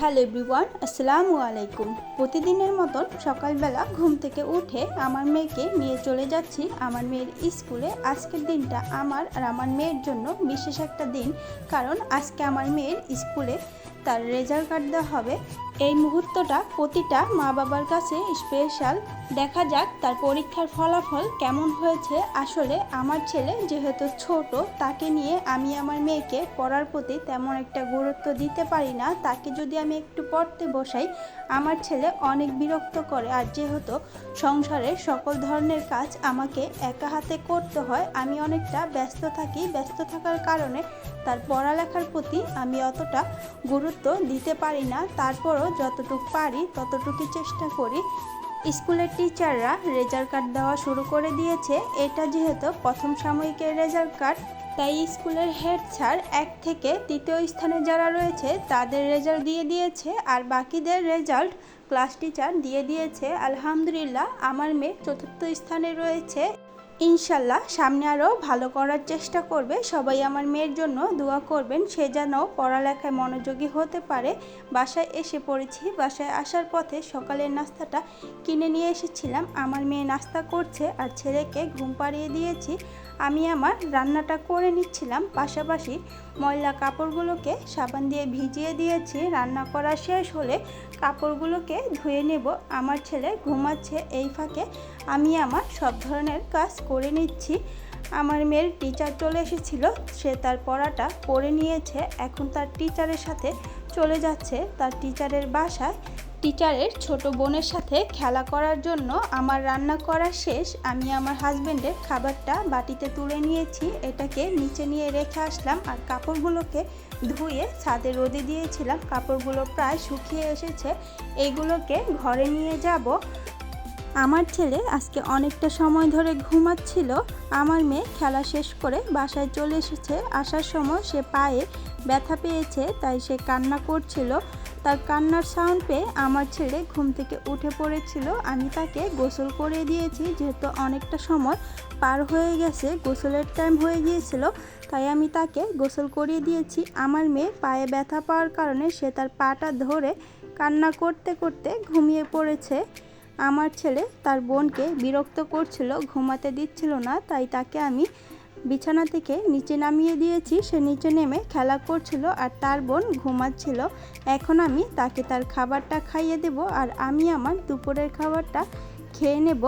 Hello everyone, আসসালামু আলাইকুম। প্রতিদিনের মতন সকালবেলা ঘুম থেকে উঠে আমার মেয়েকে নিয়ে চলে যাচ্ছি আমার মেয়ের স্কুলে। আজকের দিনটা আমার আর আমার মেয়ের জন্য বিশেষ একটা দিন, কারণ আজকে আমার মেয়ের স্কুলে তার রেজাল্ট কার্ড দেওয়া হবে। এই মুহূর্তটা প্রতিটা মা বাবার কাছে স্পেশাল। দেখা যাক তার পরীক্ষার ফলাফল কেমন হয়েছে। আসলে আমার ছেলে যেহেতু ছোট, তাকে নিয়ে আমি আমার মেয়েকে পড়ার প্রতি তেমন একটা গুরুত্ব দিতে পারি না। তাকে যদি আমি একটু পড়তে বসাই, আমার ছেলে অনেক বিরক্ত করে। আর যেহেতু সংসারের সকল ধরনের কাজ আমাকে একা হাতে করতে হয়, আমি অনেকটা ব্যস্ত থাকি। ব্যস্ত থাকার কারণে তার পড়ালেখার প্রতি আমি অতটা গুরুত্ব দিতে পারি না। তারপরও যতটুকু পারি ততটুকু চেষ্টা করি। স্কুলের টিচাররা রেজাল্ট কার্ড দেওয়া শুরু করে দিয়েছে। এটা যেহেতু প্রথম সাময়িকের রেজাল্ট কার্ড, তাই স্কুলের হেড স্যার 1 থেকে 3য় স্থানে যারা রয়েছে তাদের রেজাল্ট দিয়ে দিয়েছে, আর বাকিদের রেজাল্ট ক্লাস টিচার দিয়ে দিয়েছে। আলহামদুলিল্লাহ, আমার মেয়ে 4র্থ স্থানে রয়েছে। ইনশাল্লাহ সামনে আরও ভালো করার চেষ্টা করবে। সবাই আমার মেয়ের জন্য দোয়া করবেন, সে যেন পড়ালেখায় মনোযোগী হতে পারে। বাসায় এসে পড়েছি। বাসায় আসার পথে সকালের নাস্তাটা কিনে নিয়ে এসেছিলাম। আমার মেয়ে নাস্তা করছে আর ছেলেকে ঘুম পাড়িয়ে দিয়েছি। আমি আমার রান্নাটা করে নিচ্ছিলাম, পাশাপাশি ময়লা কাপড়গুলোকে সাবান দিয়ে ভিজিয়ে দিয়েছি। রান্না করা শেষ হলে কাপড়গুলোকে ধুয়ে নেব। আমার ছেলে ঘুমাচ্ছে, এই ফাঁকে আমি আমার সব ধরনের কাজ করে নিচ্ছি। আমার মেয়ের টিচার চলে এসেছিল, সে তার পড়াটা করে নিয়েছে। এখন তার টিচারের সাথে চলে যাচ্ছে তার টিচারের বাসায় টিচারের ছোট বোনের সাথে খেলা করার জন্য। আমার রান্না করা শেষ। আমি আমার হাজব্যান্ডের খাবারটা বাটিতে তুলে নিয়েছি, এটাকে নিচে নিয়ে রেখে আসলাম। আর কাপড়গুলোকে ধুয়ে ছাদে রোদে দিয়েছিলাম, কাপড়গুলো প্রায় শুকিয়ে এসেছে। এইগুলোকে ঘরে নিয়ে যাব। আমার ছেলে আজকে অনেকটা সময় ধরে ঘুমাচ্ছিল। আমার মেয়ে খেলা শেষ করে বাসায় চলে এসেছে। আসার সময় সে পায়ে ব্যথা পেয়েছে, তাই সে কান্না করছিল। তার কান্নার সাউন্ড পেয়ে আমার ছেলে ঘুম থেকে উঠে পড়েছিল। আমি তাকে গোসল করে দিয়েছি, যেহেতু অনেকটা সময় পার হয়ে গেছে, গোসলের টাইম হয়ে গিয়েছিল, তাই আমি তাকে গোসল করিয়ে দিয়েছি। আমার মেয়ে পায়ে ব্যথা পাওয়ার কারণে সে তার পাটা ধরে কান্না করতে করতে ঘুমিয়ে পড়েছে। আমার ছেলে তার বোনকে বিরক্ত করছিল, ঘুমাতে দিচ্ছিল না, তাই তাকে আমি বিছানা থেকে নিচে নামিয়ে দিয়েছি। সে নিচে নেমে খেলা করছিল আর তার বোন ঘুমাচ্ছিল। এখন আমি তাকে তার খাবারটা খাইয়ে দেব, আর আমি আমার দুপুরের খাবারটা খেয়ে নেব।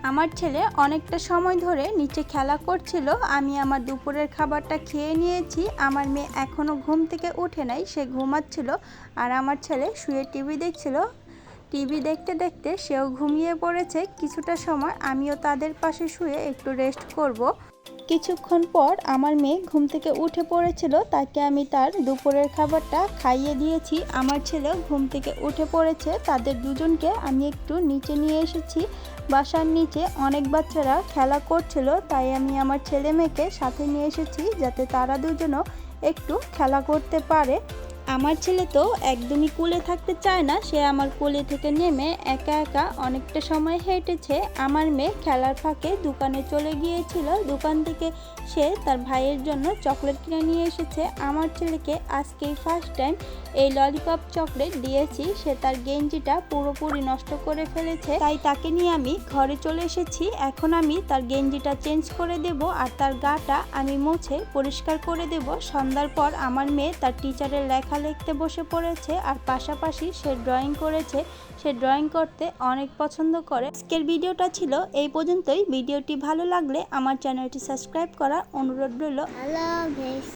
আমার ছেলে অনেকটা সময় ধরে নিচে খেলা করছিল। আমি আমার দুপুরের খাবারটা খেয়ে নিয়েছি। আমার মেয়ে এখনও ঘুম থেকে ওঠে নাই, সে ঘুমাচ্ছিল। আর আমার ছেলে শুয়ে টিভি দেখছিল। টিভি দেখতে দেখতে সেও ঘুমিয়ে পড়েছে। কিছুটা সময় আমিও তাদের পাশে শুয়ে একটু রেস্ট করব। কিছুক্ষণ পর আমার মেয়ে ঘুম থেকে উঠে পড়েছিল, তাকে আমি তার দুপুরের খাবারটা খাইয়ে দিয়েছি। আমার ছেলেও ঘুম থেকে উঠে পড়েছে। তাদের দুজনকে আমি একটু নিচে নিয়ে এসেছি। বাসার নিচে অনেক বাচ্চারা খেলা করছিল, তাই আমি আমার ছেলে মেয়েকে সাথে নিয়ে এসেছি, যাতে তারা দুজনও একটু খেলা করতে পারে। আমার ছেলে তো একদমই কোলে থাকতে চায় না, সে আমার কোলে থেকে নেমে একা একা অনেকটা সময় হেঁটেছে। আমার মেয়ে খেলার ফাঁকে দোকানে চলে গিয়েছিল, দোকান থেকে সে তার ভাইয়ের জন্য চকলেট কিনে নিয়ে এসেছে। আমার ছেলেকে আজকেই ফার্স্ট টাইম এই ললিপপ চকলেট দিয়েছি। সে তার গেঞ্জিটা পুরোপুরি নষ্ট করে ফেলেছে, তাই তাকে নিয়ে আমি ঘরে চলে এসেছি। এখন আমি তার গেঞ্জিটা চেঞ্জ করে দেব, আর তার গাটা আমি মুছে পরিষ্কার করে দেব। সন্ধ্যার পর আমার মেয়ে তার টিচারের লেখা লিখতে বসে পড়েছে, আর পাশাপাশি সে ড্রয়িং করেছে। সে ড্রয়িং করতে অনেক পছন্দ করে। আজকের ভিডিওটা ছিল এই পর্যন্তই। ভিডিওটি ভালো লাগলে আমার চ্যানেলটি সাবস্ক্রাইব করার অনুরোধ রইল। আল্লাহ হাফেজ।